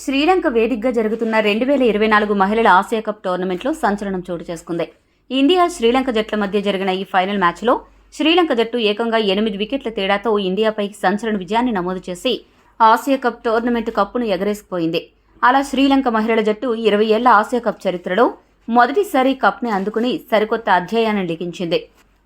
శ్రీలంక వేదికగా జరుగుతున్న 2024 మహిళల ఆసియా కప్ టోర్నమెంట్లో సంచలనం చోటు చేసుకుంది. ఇండియా శ్రీలంక జట్ల మధ్య జరిగిన ఈ ఫైనల్ మ్యాచ్లో శ్రీలంక జట్టు ఏకంగా 8 వికెట్ల తేడాతో ఇండియాపై సంచలన విజయాన్ని నమోదు చేసి ఆసియా కప్ టోర్నమెంట్ కప్పును ఎగరేసుకుపోయింది. అలా శ్రీలంక మహిళల జట్టు 20 ఏళ్ల ఆసియా కప్ చరిత్రలో మొదటిసారి కప్ని అందుకుని సరికొత్త అధ్యాయాన్ని లిఖించింది.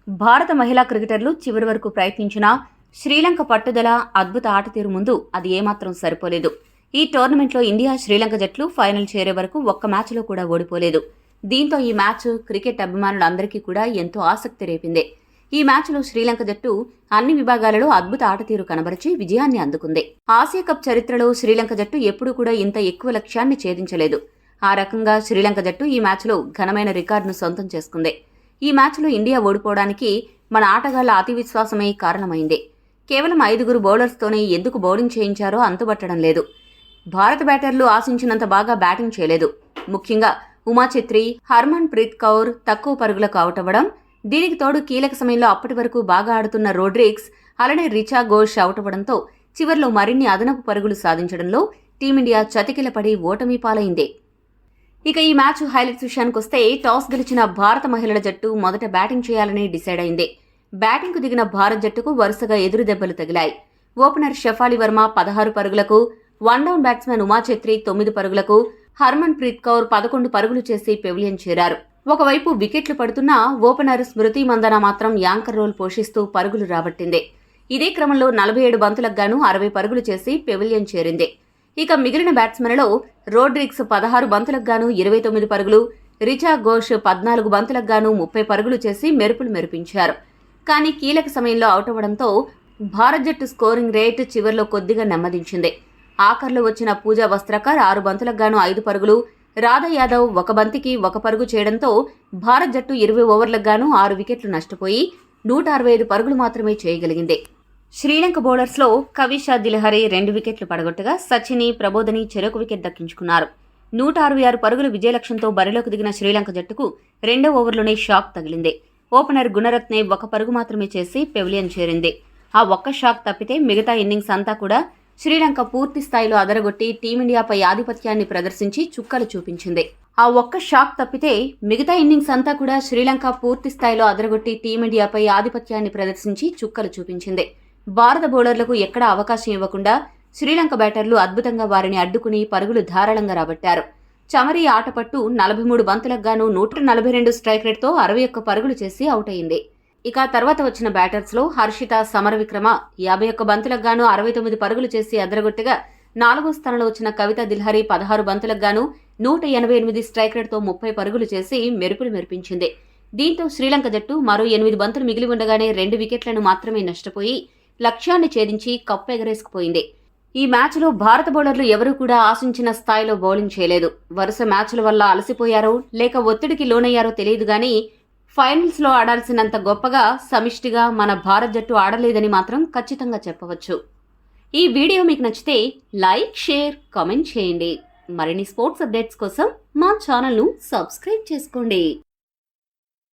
భారత మహిళా క్రికెటర్లు చివరి వరకు ప్రయత్నించినా శ్రీలంక పట్టుదల, అద్భుత ఆటతీరు ముందు అది ఏమాత్రం సరిపోలేదు. ఈ టోర్నమెంట్లో ఇండియా శ్రీలంక జట్లు ఫైనల్ చేరే వరకు ఒక్క మ్యాచ్లో కూడా ఓడిపోలేదు. దీంతో ఈ మ్యాచ్ క్రికెట్ అభిమానులందరికీ కూడా ఎంతో ఆసక్తి రేపింది. ఈ మ్యాచ్లో శ్రీలంక జట్టు అన్ని విభాగాలలో అద్భుత ఆటతీరు కనబరిచి విజయాన్ని అందుకుంది. ఆసియా కప్ చరిత్రలో శ్రీలంక జట్టు ఎప్పుడూ కూడా ఇంత ఎక్కువ లక్ష్యాన్ని ఛేదించలేదు. ఆ రకంగా శ్రీలంక జట్టు ఈ మ్యాచ్లో ఘనమైన రికార్డును సొంతం చేసుకుంది. ఈ మ్యాచ్లో ఇండియా ఓడిపోవడానికి మన ఆటగాళ్ల అతి విశ్వాసమే కారణమైంది. కేవలం 5 బౌలర్స్తోనే ఎందుకు బౌలింగ్ చేయించారో అంతుబట్టడం లేదు. భారత బ్యాటర్లు ఆశించినంత బాగా బ్యాటింగ్ చేయలేదు. ముఖ్యంగా ఉమా ఛెత్రి, హర్మన్ ప్రీత్ కౌర్ తక్కువ పరుగులకు అవుట్ అవ్వడం, దీనికి తోడు కీలక సమయంలో అప్పటి వరకు బాగా ఆడుతున్న రోడ్రిగ్స్, అలానే రిచా ఘోష్ అవుట్ అవ్వడంతో చివర్లో మరిన్ని అదనపు పరుగులు సాధించడంలో టీమిండియా చతికిలపడి ఓటమి పాలైంది. ఇక ఈ మ్యాచ్ హైలైట్స్ విషయానికొస్తే టాస్ గెలిచిన భారత మహిళల జట్టు మొదట బ్యాటింగ్ చేయాలని డిసైడ్ అయింది. బ్యాటింగ్కు దిగిన భారత్ జట్టుకు వరుసగా ఎదురు దెబ్బలు తగిలాయి. ఓపెనర్ షెఫాలి వర్మ 16 పరుగులకు, one down batsmen Uma Chhetri 9 పరుగులకు, హర్మన్ ప్రీత్ కౌర్ 11 పరుగులు చేసి పెవిలియన్ చేరారు. ఒకవైపు వికెట్లు పడుతున్నా ఓపెనర్ స్మృతి మందన మాత్రం యాంకర్ రోల్ పోషిస్తూ పరుగులు రాబట్టింది. ఇదే క్రమంలో 47 బంతులకు గాను 60 పరుగులు చేసి పెవిలియన్ చేరింది. ఇక మిగిలిన బ్యాట్స్మెన్లలో రోడ్రిగ్స్ 16 బంతులకు గాను 29 పరుగులు, రిచా ఘోష్ 14 బంతులకు గాను 30 పరుగులు చేసి మెరుపులు మెరిపించారు. కానీ కీలక సమయంలో అవుట్ అవ్వడంతో భారత్ జట్టు స్కోరింగ్ రేట్ చివర్లో కొద్దిగా నెమ్మదించింది. ఆఖర్లో వచ్చిన పూజా వస్త్రకర్ 6 బంతులకు గాను 5 పరుగులు, రాధా యాదవ్ 1 బంతికి 1 పరుగు చేయడంతో భారత్ జట్టు 20 ఓవర్లకు గాను 6 వికెట్లు నష్టపోయి 165 పరుగులు మాత్రమే చేయగలిగింది. శ్రీలంక బౌలర్స్లో కవిషా దిలహరి 2 వికెట్లు పడగొట్టగా సచిని, ప్రబోధని చెరొక వికెట్ దక్కించుకున్నారు. 166 పరుగుల విజయలక్ష్యంతో బరిలోకి దిగిన శ్రీలంక జట్టుకు 2వ ఓవర్లోనే షాక్ తగిలింది. ఓపెనర్ గుణరత్నే 1 పరుగు మాత్రమే చేసి పెవిలియన్ చేరింది. ఆ ఒక్క షాక్ తప్పితే మిగతా ఇన్నింగ్స్ అంతా కూడా శ్రీలంక పూర్తి స్థాయిలో అదరగొట్టి టీమిండియాపై ఆధిపత్యాన్ని ప్రదర్శించి చుక్కలు చూపించింది. ఆ ఒక్క షాక్ తప్పితే మిగతా ఇన్నింగ్స్ అంతా కూడా శ్రీలంక పూర్తి స్థాయిలో అదరగొట్టి టీమిండియాపై ఆధిపత్యాన్ని ప్రదర్శించి చుక్కలు చూపించింది. భారత బౌలర్లకు ఎక్కడా అవకాశం ఇవ్వకుండా శ్రీలంక బ్యాటర్లు అద్భుతంగా వారిని అడ్డుకుని పరుగులు ధారాళంగా రాబట్టారు. చమరీ ఆటపట్టు 43 బంతులకు గాను 142 స్ట్రైక్ రేట్తో 61 పరుగులు చేసి అవుట్ అయింది. ఇక తర్వాత వచ్చిన బ్యాటర్స్లో హర్షిత సమరవిక్రమ 51 బంతులకు గాను 69 పరుగులు చేసి అదరగొట్టగా 4వ స్థానంలో వచ్చిన కవిత దిల్హరి 16 బంతులకు గాను 188 స్ట్రైక్ రేట్తో 30 పరుగులు చేసి మెరుపులు మెరిపించింది. దీంతో శ్రీలంక జట్టు మరో 8 బంతులు మిగిలి ఉండగానే 2 వికెట్లను మాత్రమే నష్టపోయి లక్ష్యాన్ని ఛేదించి కప్పు ఎగరేసుకుపోయింది. ఈ మ్యాచ్లో భారత బౌలర్లు ఎవరూ కూడా ఆశించిన స్థాయిలో బౌలింగ్ చేయలేదు. వరుస మ్యాచ్ల వల్ల అలసిపోయారో లేక ఒత్తిడికి లోనయ్యారో తెలియదు గానీ ఫైనల్స్లో ఆడాల్సినంత గొప్పగా సమిష్టిగా మన భారత్ జట్టు ఆడలేదని మాత్రం ఖచ్చితంగా చెప్పవచ్చు. ఈ వీడియో మీకు నచ్చితే లైక్, షేర్, కామెంట్ చేయండి. మరిన్ని స్పోర్ట్స్ అప్డేట్స్ కోసం మా ఛానల్ను సబ్స్క్రైబ్ చేసుకోండి.